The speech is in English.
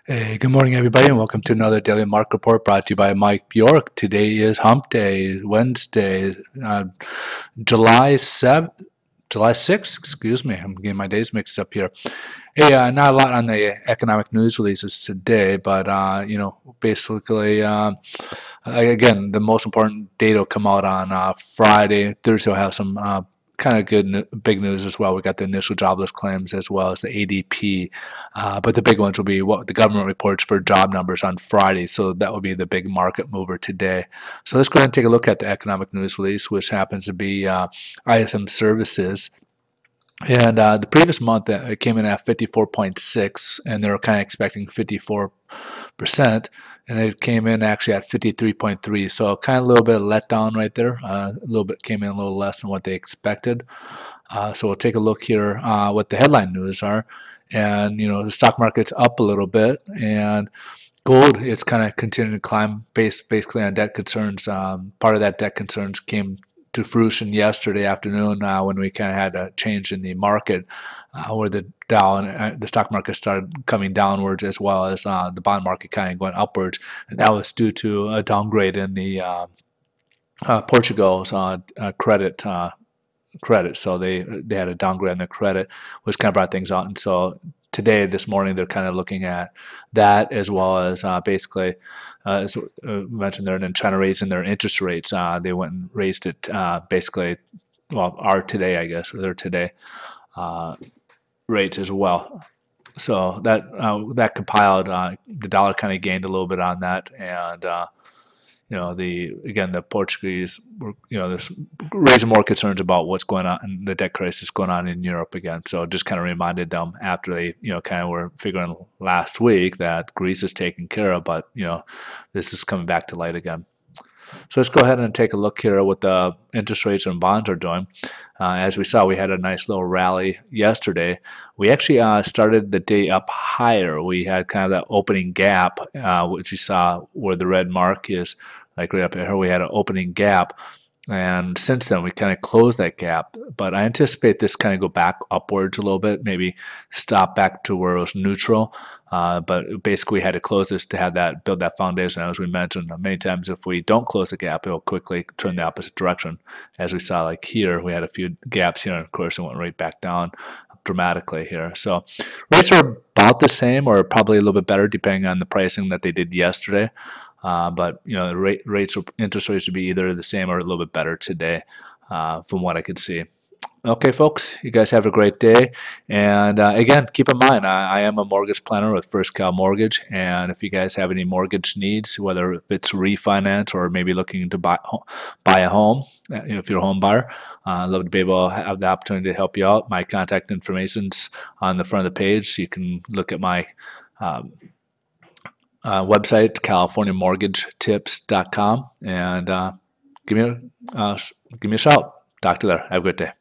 Hey, good morning, everybody, and welcome to another Daily Market Report brought to you by Mike Bjork. Today is Hump Day, Wednesday, July 7th, July 6th, excuse me, I'm getting my days mixed up here. Hey, not a lot on the economic news releases today, but, basically, again, the most important data will come out on Friday. Thursday will have some kind of good big news as well. We got the initial jobless claims as well as the ADP, but the big ones will be what the government reports for job numbers on Friday. So that will be the big market mover today. So let's go ahead and take a look at the economic news release, which happens to be ISM Services. And the previous month it came in at 54.6, and they were kind of expecting 54%, and it came in actually at 53.3. So kind of a little bit of letdown right there. A little bit came in a little less than what they expected. So we'll take a look here what the headline news are, and the stock market's up a little bit, and gold is kind of continuing to climb basically on debt concerns. Part of that debt concerns came to fruition yesterday afternoon when we kind of had a change in the market where the Dow and the stock market started coming downwards, as well as the bond market kind of going upwards. And that was due to a downgrade in the Portugal's credit. So they had a downgrade on their credit, which kind of brought things out. And so this morning, they're kind of looking at that, as well as basically, as mentioned, they're in China raising their interest rates. They went and raised it basically, well, are today, I guess, or they're today rates as well. So that compiled, the dollar kind of gained a little bit on that, and the Portuguese were, there's raising more concerns about what's going on and the debt crisis going on in Europe again. So it just kind of reminded them after they, kind of were figuring last week that Greece is taken care of, but this is coming back to light again. So let's go ahead and take a look here at what the interest rates and bonds are doing. As we saw, we had a nice little rally yesterday. We actually started the day up higher. We had kind of that opening gap, which you saw where the red mark is, like right up here. We had an opening gap. And since then, we kind of closed that gap. But I anticipate this kind of go back upwards a little bit, maybe stop back to where it was neutral. But basically, we had to close this to have that build that foundation. As we mentioned many times, if we don't close the gap, it will quickly turn the opposite direction. As we saw, like here, we had a few gaps here, and of course, it went right back down dramatically here. So rates are about the same, or probably a little bit better, depending on the pricing that they did yesterday. But interest rates would be either the same or a little bit better today, from what I could see. Okay, folks, you guys have a great day. And again, keep in mind, I am a mortgage planner with First Cal Mortgage. And if you guys have any mortgage needs, whether it's refinance or maybe looking to buy a home, if you're a home buyer, I'd love to be able to have the opportunity to help you out. My contact information's on the front of the page, so you can look at my website, californiamortgagetips.com, and give me a shout. Talk to you there. Have a good day.